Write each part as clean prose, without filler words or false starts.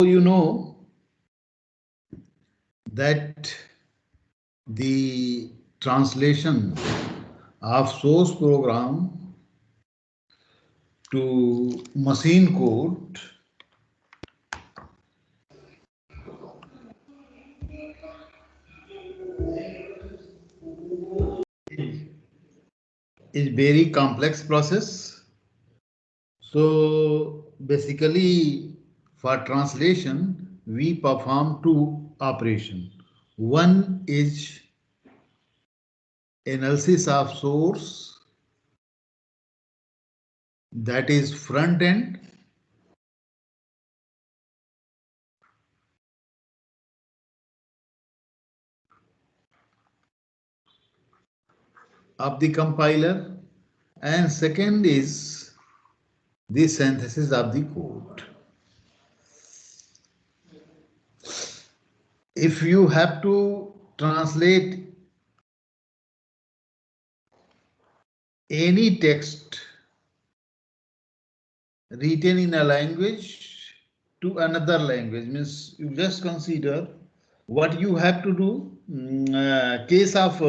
you know that the translation of source program to machine code is very complex process. So basically for translation we perform two operations. One is analysis of source, that is front end, of the compiler, and second is the synthesis of the code. If you have to translate any text written in a language to another language, means you just consider what you have to do. Case of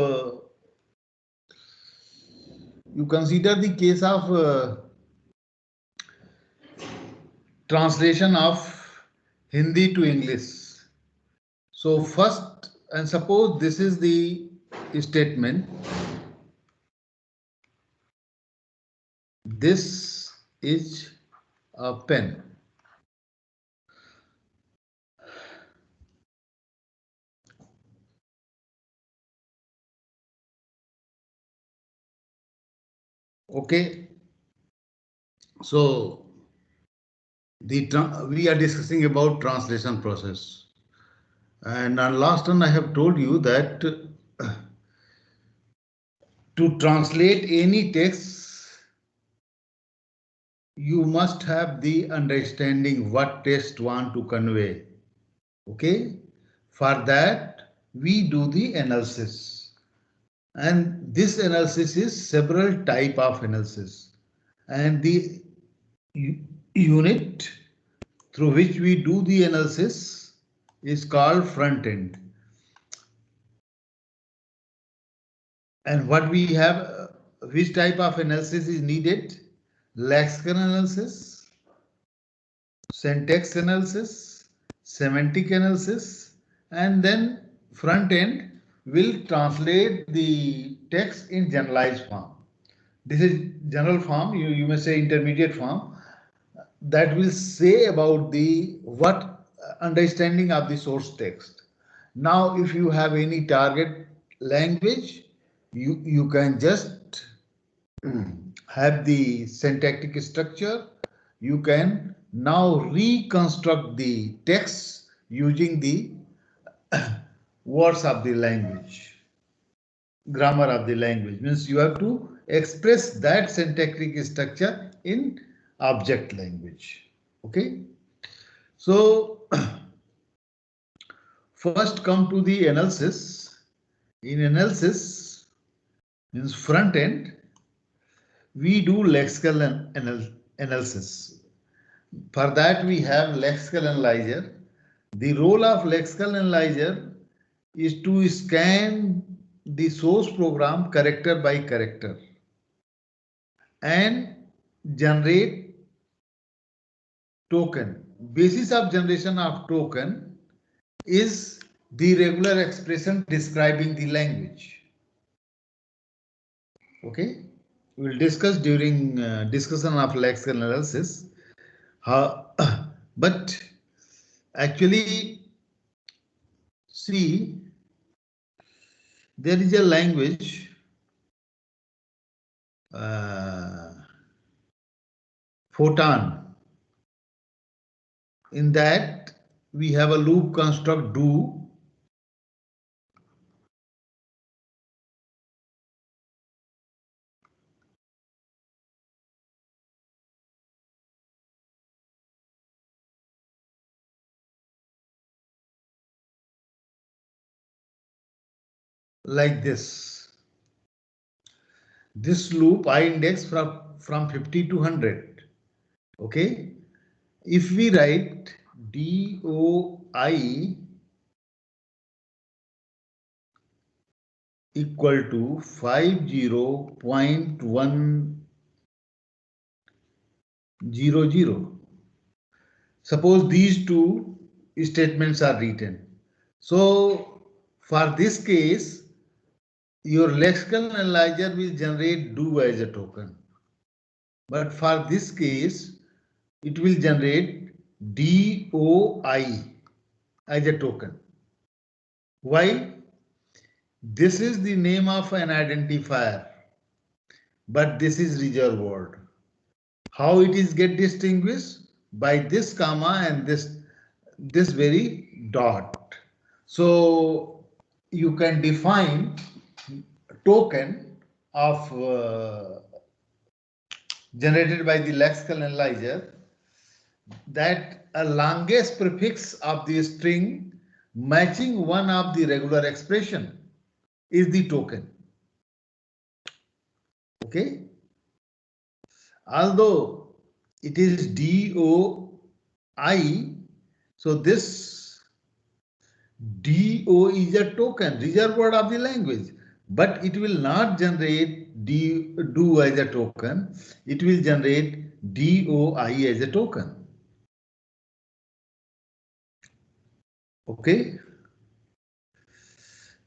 you consider the case of translation of Hindi to English. So first, and suppose this is the statement. This is a pen. Okay. So we are discussing about translation process. And on last one, I have told you that to translate any text, you must have the understanding what text want to convey. Okay. For that, we do the analysis. And this analysis is several type of analysis. And the unit through which we do the analysis is called front end. And what we have, which type of analysis is needed? Lexical analysis, syntax analysis, semantic analysis, and then front end will translate the text in generalized form. This is general form, you may say intermediate form, that will say about the what understanding of the source text. Now, if you have any target language, you can just have the syntactic structure. You can now reconstruct the text using the words of the language, grammar of the language. Means you have to express that syntactic structure in object language. Okay. So first come to the analysis. In analysis, means front end, we do lexical analysis. For that we have lexical analyzer. The role of lexical analyzer is to scan the source program character by character and generate token. Basis of generation of token is the regular expression describing the language. Okay, we will discuss during discussion of lexical analysis. But actually, see, there is a language, Photon. In that, we have a loop construct do. Like this. This loop I index from 50 to 100. Okay. If we write DOI equal to 50.100. Suppose these two statements are written. So for this case, your lexical analyzer will generate do as a token. But for this case, it will generate DOI as a token. Why? This is the name of an identifier, but this is reserved word. How it is get distinguished? By this comma and this very dot. So you can define token of generated by the lexical analyzer that a longest prefix of the string matching one of the regular expression is the token. Okay. Although it is DOI, so this DO is a token, reserved word of the language, but it will not generate do as a token. It will generate DOI as a token. Okay.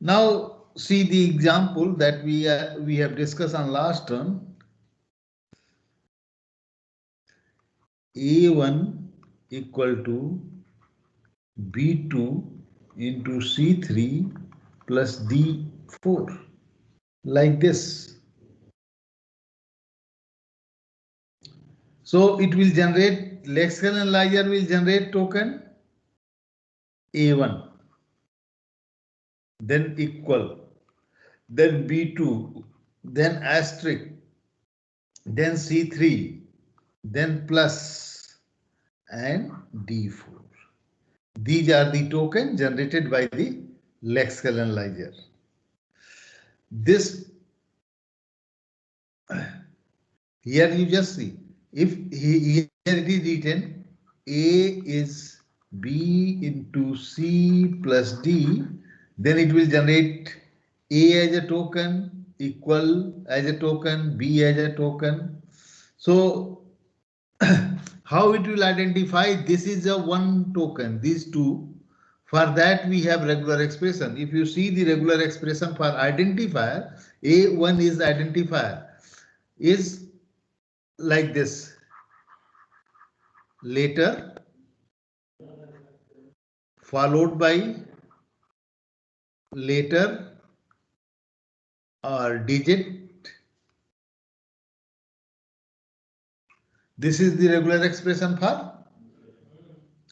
Now see the example that we have discussed on last term. A1 equal to B2 into C3 plus D4, like this. So it will generate, lexical analyzer will generate token A1, then equal, then B2, then asterisk, then C3, then plus, and D4. These are the tokens generated by the lexical analyzer. This, here you just see, if here it is written A is B into C plus D, then it will generate A as a token, equal as a token, B as a token. So how it will identify this is a one token, these two. For that we have regular expression. If you see the regular expression for identifier, A1 is identifier, is like this. Letter followed by letter or digit. This is the regular expression for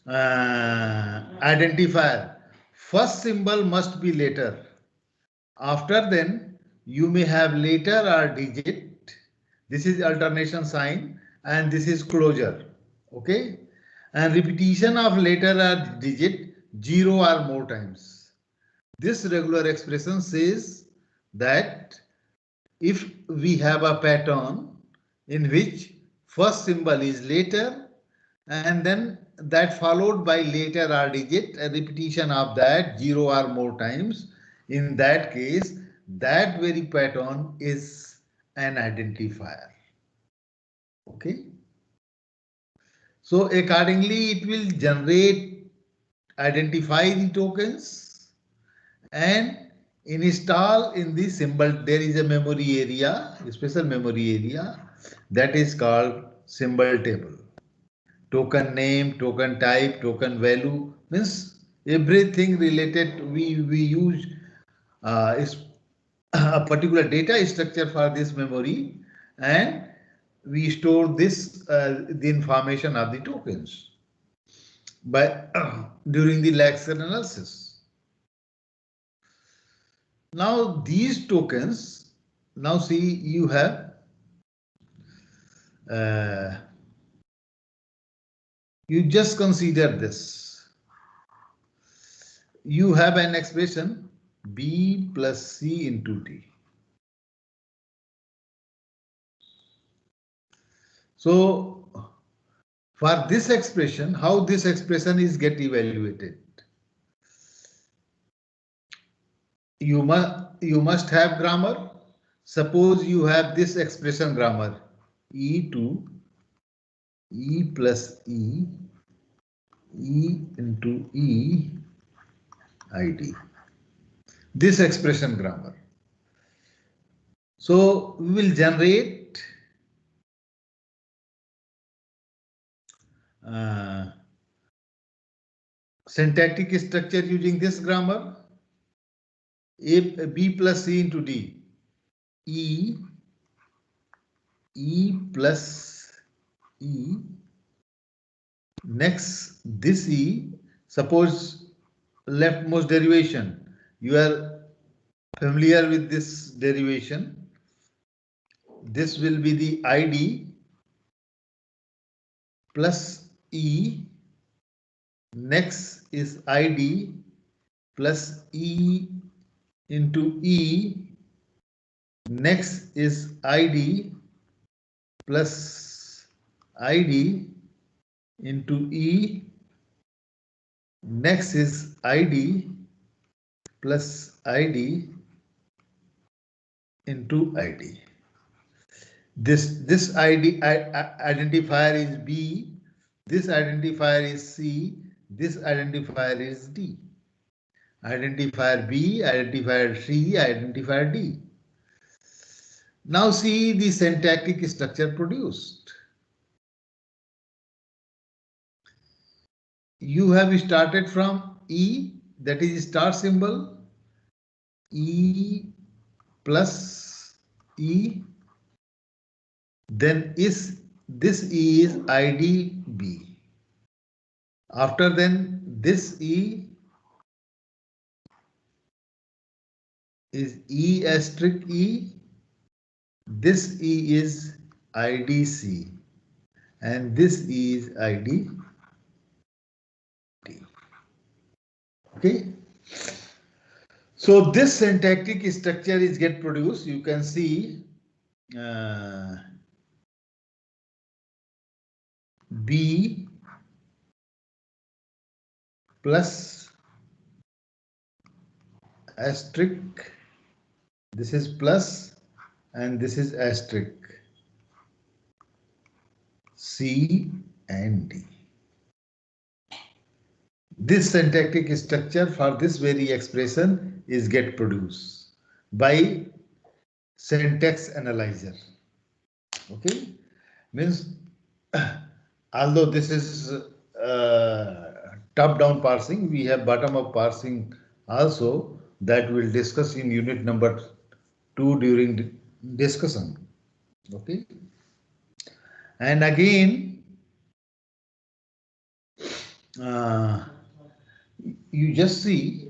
identifier. First symbol must be letter. After then, you may have letter or digit. This is alternation sign and this is closure. Okay. And repetition of letter or digit 0 or more times. This regular expression says that if we have a pattern in which first symbol is letter and then that followed by letter or digit, a repetition of that 0 or more times, in that case, that very pattern is an identifier. Okay. So accordingly, it will identify the tokens and install in the symbol. There is a memory area, a special memory area that is called symbol table. Token name, token type, token value, means everything related. We use is a particular data structure for this memory, and we store this the information of the tokens by during the lexical analysis. Now these tokens, now see you have you just consider this. You have an expression B plus C into D. So For this expression, how this expression is get evaluated? You must have grammar. Suppose you have this expression grammar e to e plus e into e id. This expression grammar. So we will generate syntactic structure using this grammar. B plus C into D. E plus E. Next, this E, suppose leftmost derivation. You are familiar with this derivation. This will be the ID plus E. Next is ID plus E into E. Next is ID plus ID into E. Next is ID plus ID into ID. This ID identifier is B, this identifier is C, this identifier is D. Identifier B, identifier C, identifier D. Now see the syntactic structure produced. You have started from E, that is star symbol, E plus E, then is this E is ID B. After then this E is E asterisk E, this E is IDC, and this E is ID. Okay. So this syntactic structure is get produced. You can see B plus asterisk. This is plus and this is asterisk. C and D. This syntactic structure for this very expression is get produced by syntax analyzer. Okay, means although this is top-down parsing, we have bottom-up parsing also that we'll discuss in unit number 2 during discussion. Okay, and again you just see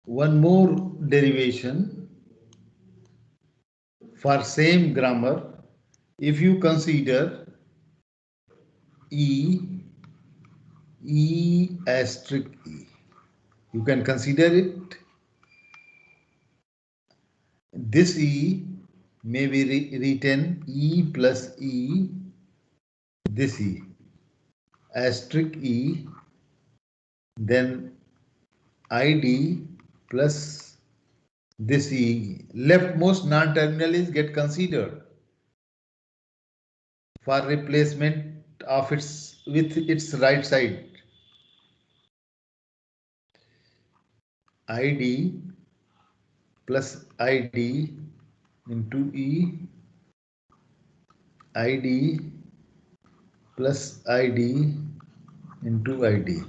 one more derivation for same grammar. If you consider E asterisk E, you can consider it. This E may be written E plus E, this E asterisk E, then ID plus this E. Leftmost non-terminal is get considered for replacement of its with its right side. ID plus ID into E, ID plus ID into ID.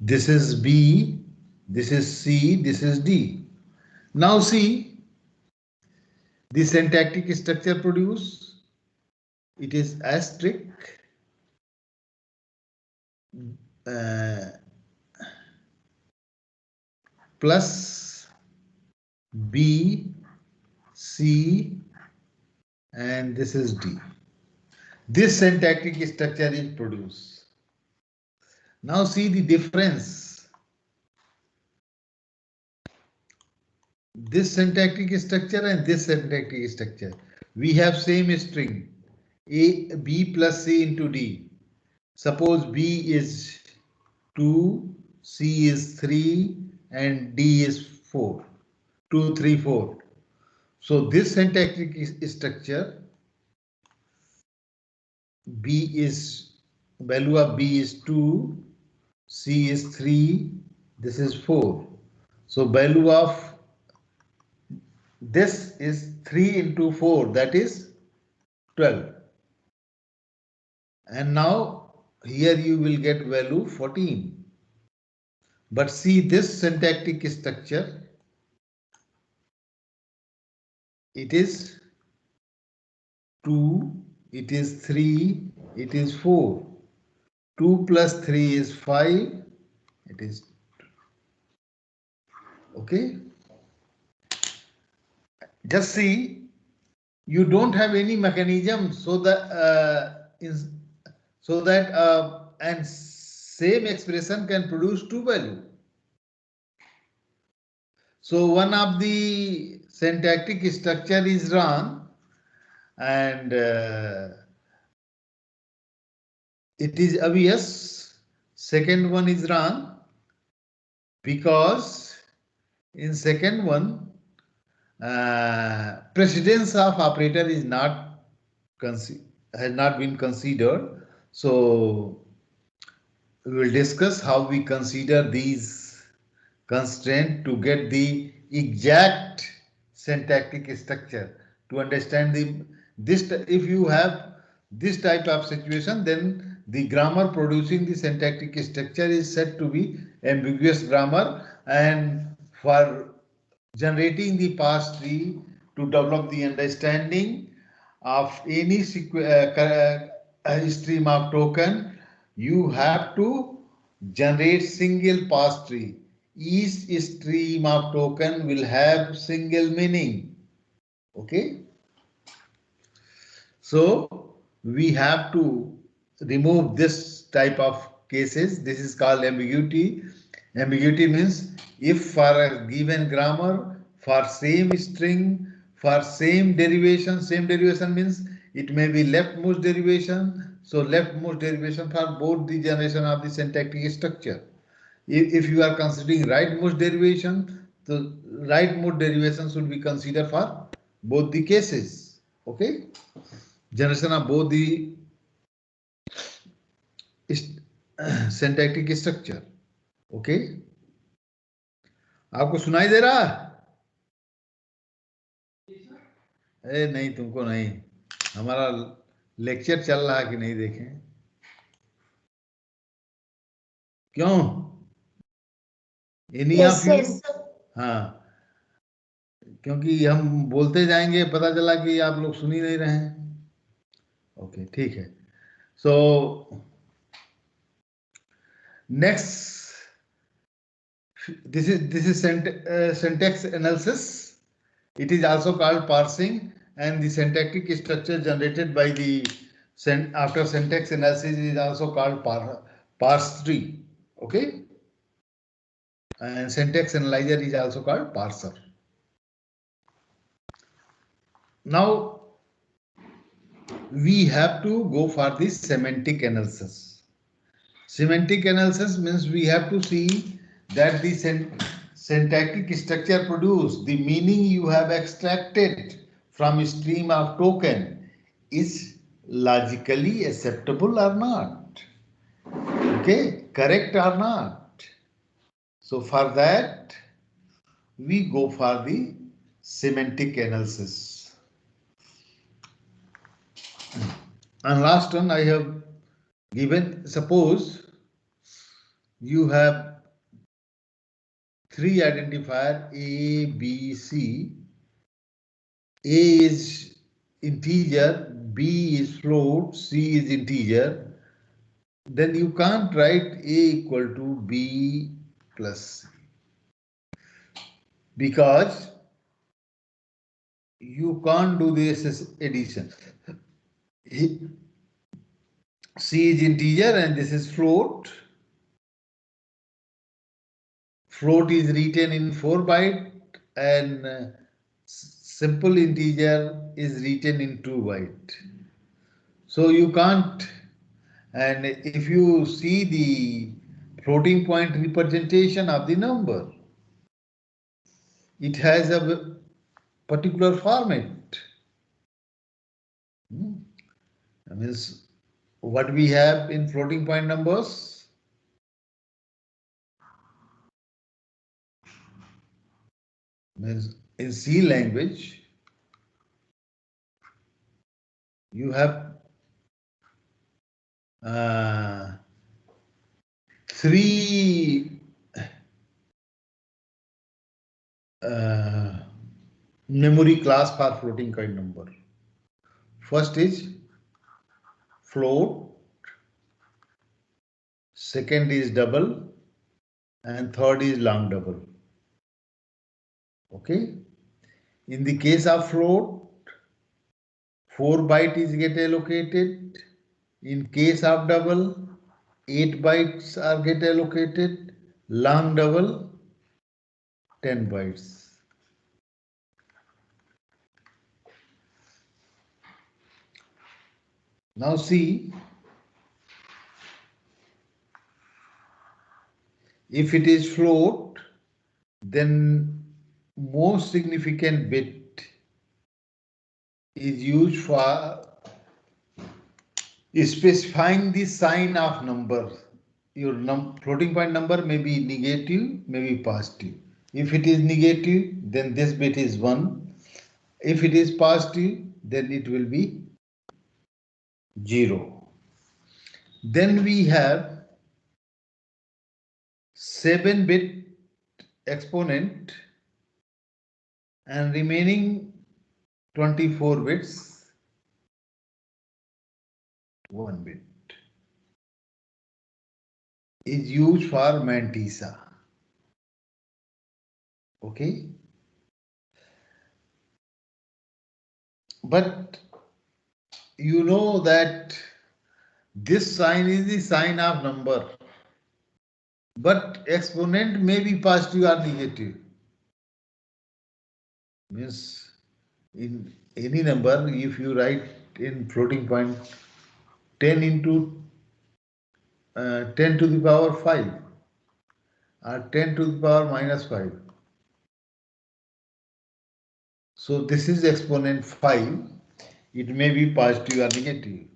This is B, this is C, this is D. Now see the syntactic structure produced. It is asterisk plus B, C, and this is D. This syntactic structure is produced. Now see the difference. This syntactic structure and this syntactic structure. We have same string. B plus C into D. Suppose B is 2, C is 3, and D is 4. 2, 3, 4. So this syntactic structure, B is, value of B is 2, C is 3, this is 4. So value of this is 3 into 4, that is 12. And now here you will get value 14. But see this syntactic structure, it is 2, it is 3, it is 4. 2 plus 3 is 5, it is okay. Just see, you don't have any mechanism so that and same expression can produce two value. So one of the syntactic structure is wrong, and it is obvious. Second one is wrong because in second one precedence of operator is not has not been considered. So we will discuss how we consider these constraints to get the exact syntactic structure. To understand if you have this type of situation, then the grammar producing the syntactic structure is said to be ambiguous grammar, and for generating the parse tree to develop the understanding of any stream of token, you have to generate single parse tree. Each stream of token will have single meaning. Okay. So we have to remove this type of cases. This is called ambiguity. Ambiguity means if for a given grammar, for same string, for same derivation means it may be leftmost derivation. So leftmost derivation for both the generation of the syntactic structure. If you are considering rightmost derivation, the rightmost derivation should be considered for both the cases. Okay. Generation of both the syntactic structure. Okay आपको सुनाई दे रहा है? नहीं, तुमको नहीं। हमारा lecture चल रहा कि नहीं देखें? क्यों? Any of you? हाँ, क्योंकि हम बोलते जाएंगे, पता चला कि आप लोग सुन ही नहीं रहे हैं। ओके, ठीक है। So next, this is syntax analysis. It is also called parsing, and the syntactic structure generated by the after syntax analysis is also called parse tree. Okay, and syntax analyzer is also called parser. Now we have to go for the semantic analysis. Semantic analysis means we have to see that the syntactic structure produced, the meaning you have extracted from a stream of token is logically acceptable or not. Okay, correct or not. So for that, we go for the semantic analysis. And last one I have given, suppose you have three identifier A, B, C. A is integer, B is float, C is integer. Then you can't write A equal to B plus C, because you can't do this addition. C is integer and this is float. Float is written in 4 byte and simple integer is written in 2 byte. So you can't, and if you see the floating point representation of the number, it has a particular format. That means what we have in floating point numbers, means in C language, you have three memory class for floating point number. First is float, second is double, and third is long double. Okay. In the case of float, 4 bytes is get allocated. In case of double, 8 bytes are get allocated. Long double, 10 bytes. Now see, if it is float, then most significant bit is used for specifying the sign of number. Your floating point number may be negative, may be positive. If it is negative, then this bit is 1. If it is positive, then it will be 0. Then we have 7-bit exponent and remaining 24 bits, 1 bit is used for mantissa. Okay. But you know that this sign is the sign of number. But exponent may be positive or negative. Means in any number, if you write in floating point 10 into 10 to the power 5 or 10 to the power minus 5. So this is exponent 5. It may be positive or negative.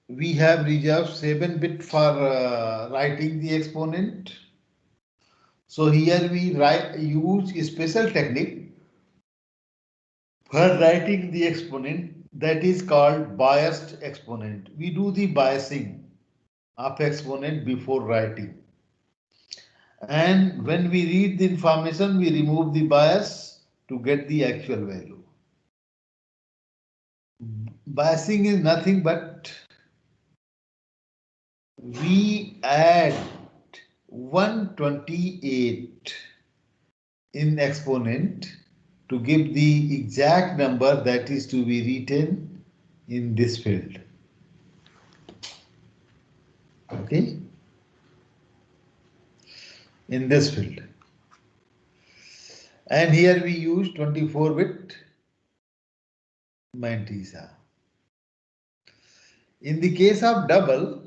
We have reserved 7-bit for writing the exponent. So here we use a special technique for writing the exponent, that is called biased exponent. We do the biasing of exponent before writing. And when we read the information, we remove the bias to get the actual value. Biasing is nothing but we add 128 in exponent to give the exact number that is to be written in this field. Okay? In this field. And here we use 24-bit mantissa. In the case of double,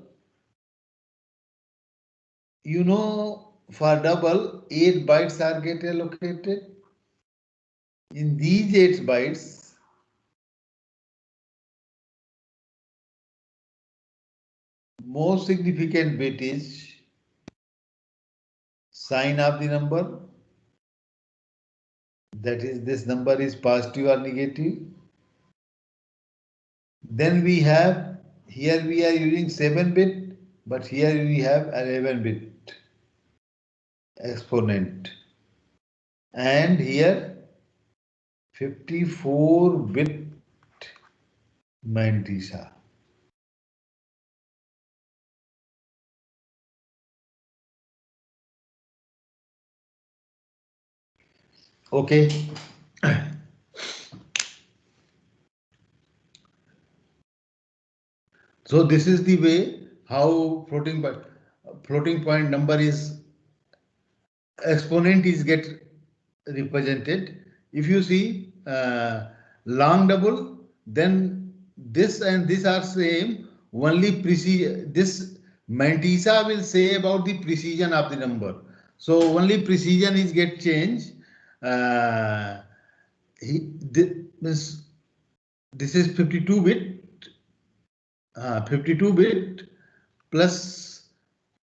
you know, for double, 8 bytes are get allocated. In these 8 bytes, most significant bit is sign of the number. That is, this number is positive or negative. Then we have, here we are using 7-bit, but here we have 11-bit exponent. And here 54-bit mantissa. Okay. So this is the way how floating point number is exponent is get represented. If you see long double, then this and this are same. Only precision. This mantissa will say about the precision of the number. So only precision is get changed. Means this is 52 bit. 52 bit plus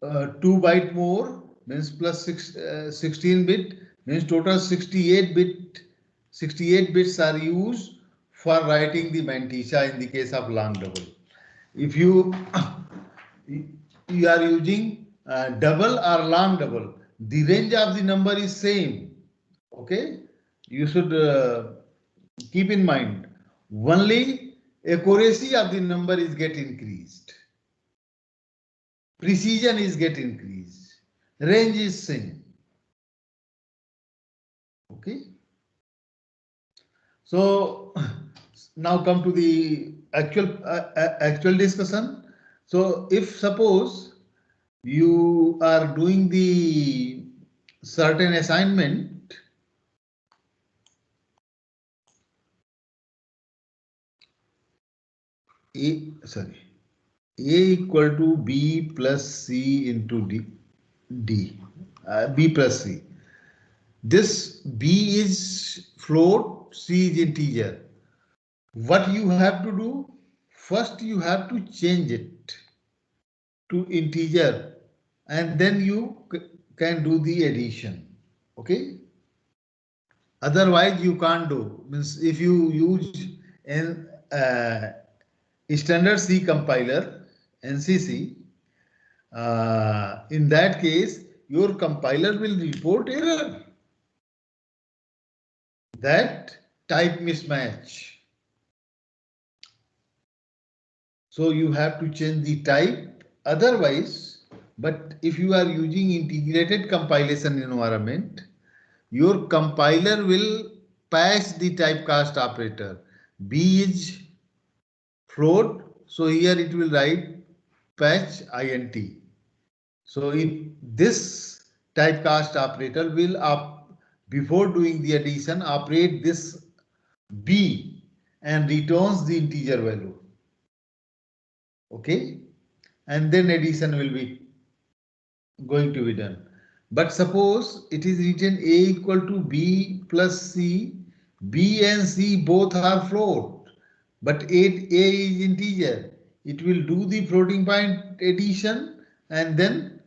2 byte more means plus 16 bit means total 68 bit. 68 bits are used for writing the mantissa in the case of long double. If you you are using double or long double, the range of the number is same. Okay, you should keep in mind only accuracy of the number is get increased, precision is get increased, range is same. Okay, so now come to the actual discussion. So if suppose you are doing the certain assignment, A equal to B plus C into D, B plus C. This B is float, C is integer. What you have to do? First you have to change it to integer and then you can do the addition. Okay? Otherwise you can't do. Means if you use an standard C compiler, NCC, in that case your compiler will report error. That type mismatch. So you have to change the type. Otherwise, but if you are using integrated compilation environment, your compiler will pass the typecast operator. B is float, so here it will write patch int. So if this typecast operator will before doing the addition operate this B and returns the integer value. Okay, and then addition will be going to be done. But suppose it is written A equal to B plus C, B and C both are float, but A is integer. It will do the floating point addition and then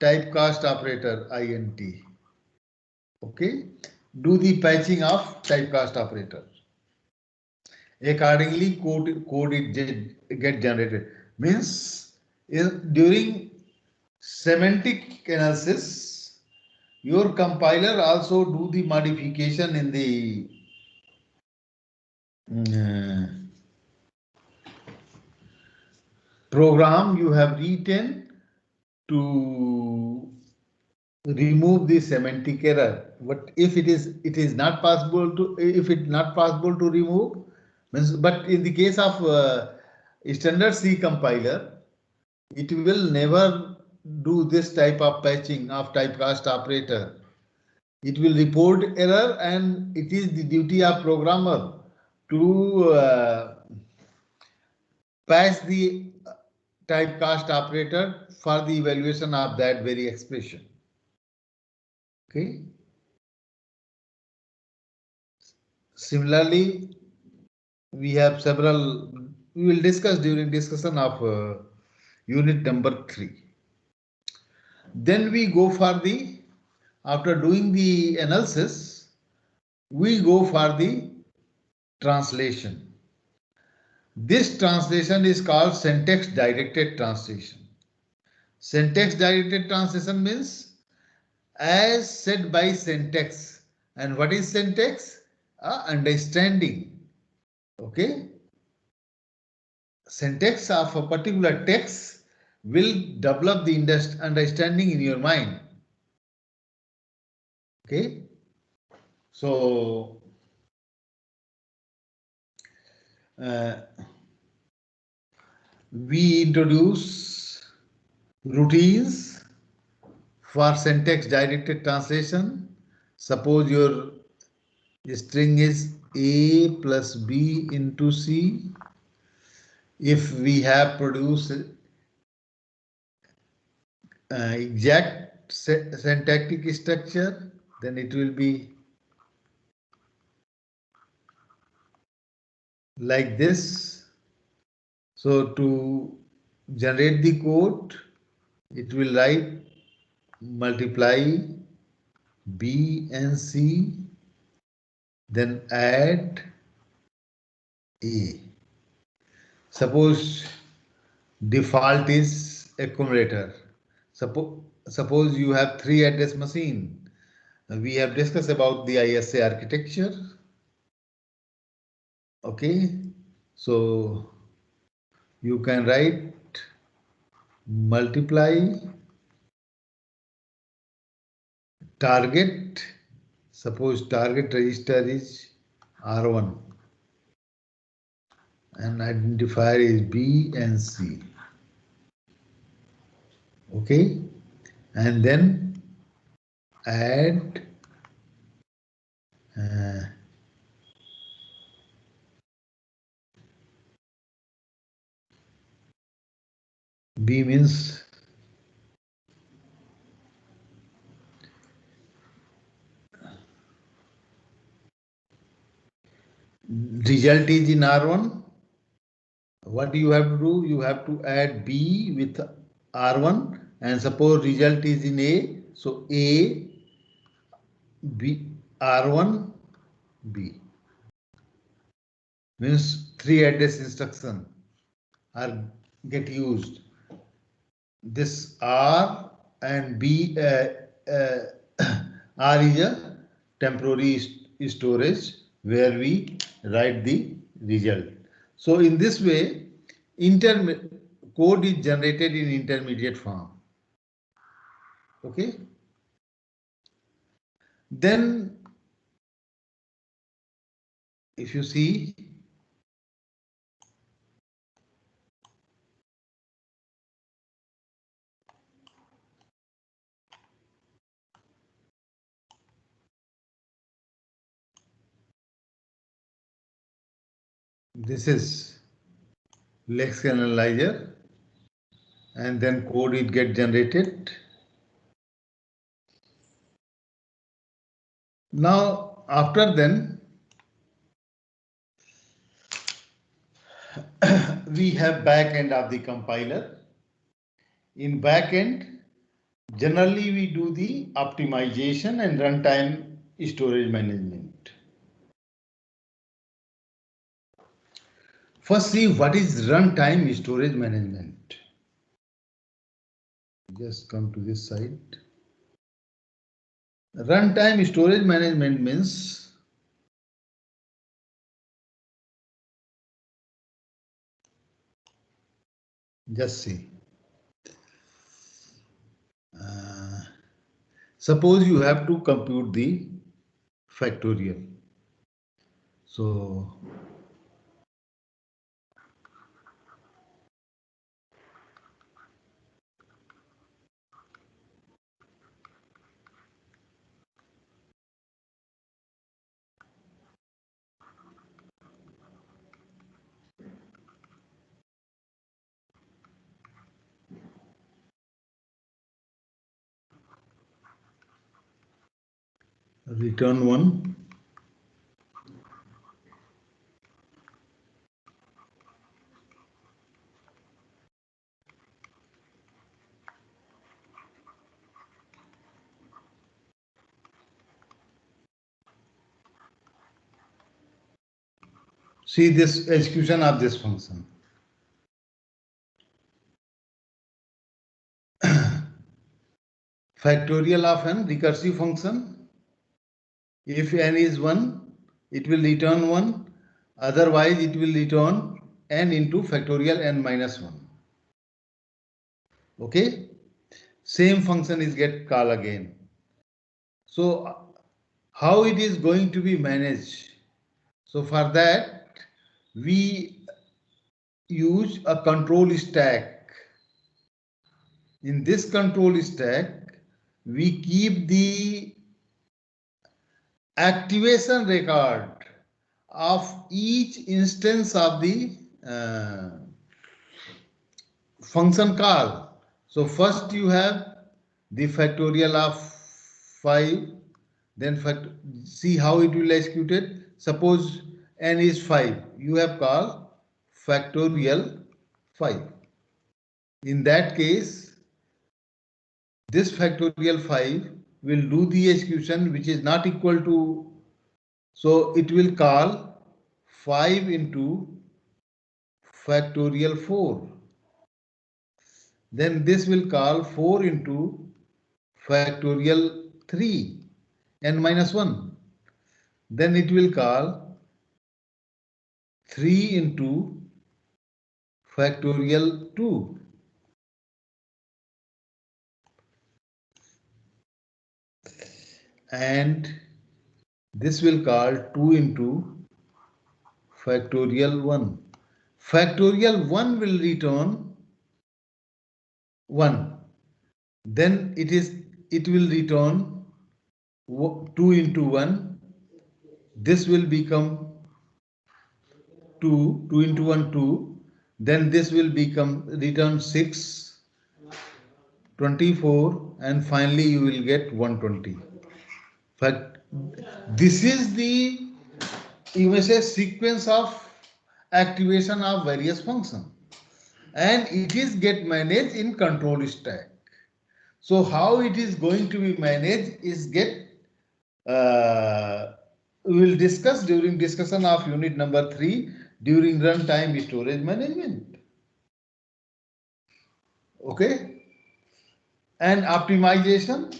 typecast operator int. Okay, do the patching of typecast operator. Accordingly, code it get generated. Means during semantic analysis, your compiler also do the modification in the program you have written to remove the semantic error. But if it is not possible to remove, means, but in the case of standard C compiler, it will never do this type of patching of typecast operator. It will report error and it is the duty of programmer to patch the typecast operator for the evaluation of that very expression. Okay. Similarly, we have several, we will discuss during discussion of unit number 3. Then we go for the, after doing the analysis, we go for the translation. This translation is called syntax directed translation. Syntax directed translation means as said by syntax. And what is syntax? Understanding. Okay. Syntax of a particular text will develop the understanding in your mind. Okay. So we introduce routines for syntax directed translation. Suppose your string is A plus B into C. If we have produced exact syntactic structure, then it will be like this. So to generate the code, it will write multiply B and C, then add A. Suppose default is accumulator. Suppose you have 3 address machine. We have discussed about the ISA architecture. Okay, so you can write multiply target. Suppose target register is R1 and identifier is B and C. Okay, and then add B means result is in R1. What you have to do? You have to add B with R1 and suppose result is in A. So A, B, R1, B means 3 address instruction are get used. This R and B, R is a temporary storage where we write the result. So in this way, code is generated in intermediate form. Okay. Then if you see, this is lexical analyzer and then code it get generated. Now after then we have back end of the compiler. In back end, generally we do the optimization and runtime storage management. First, see what is runtime storage management. Just come to this side. Runtime storage management means just see. Suppose you have to compute the factorial. So return 1. See this execution of this function. Factorial of n recursive function. If n is 1, it will return 1. Otherwise, it will return n into factorial n minus 1. Okay. Same function is get called again. So how it is going to be managed? So for that, we use a control stack. In this control stack, we keep the activation record of each instance of the function call. So first you have the factorial of 5, then see how it will execute it. Suppose n is 5, you have called factorial 5. In that case, this factorial 5 will do the execution which is not equal to, so it will call 5 into factorial 4. Then this will call 4 into factorial 3 n minus 1. Then it will call 3 into factorial 2. And this will call 2 into factorial 1. Factorial 1 will return 1. Then it will return 2 into 1. This will become 2. 2 into 1, 2. Then this will become return 6, 24, and finally you will get 120. But this is the, you may say, sequence of activation of various functions, and it is get managed in control stack. So how it is going to be managed is we will discuss during discussion of unit number 3 during runtime storage management. Okay, and optimization.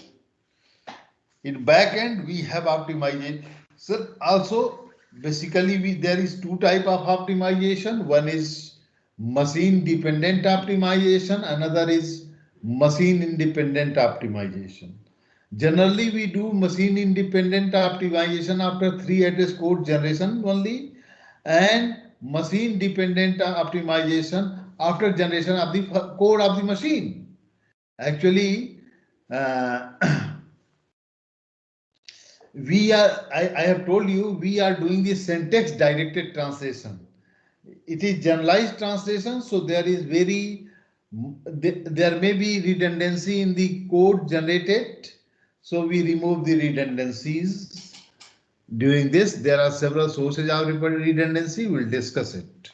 In backend we have optimization. So also basically there is two type of optimization. One is machine dependent optimization, another is machine independent optimization. Generally we do machine independent optimization after 3 address code generation only, and machine dependent optimization after generation of the code of the machine. Actually I have told you we are doing the syntax directed translation. It is generalized translation, so there may be redundancy in the code generated. So we remove the redundancies. During this, there are several sources of redundancy. We'll discuss it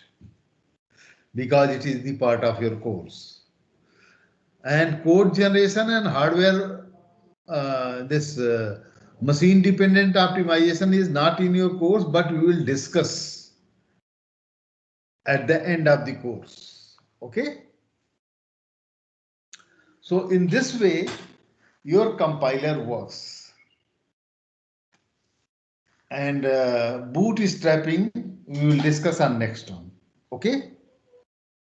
because it is the part of your course. And code generation and hardware, machine dependent optimization is not in your course, but we will discuss at the end of the course. Okay. So in this way, your compiler works. And bootstrapping we will discuss on next one. Okay.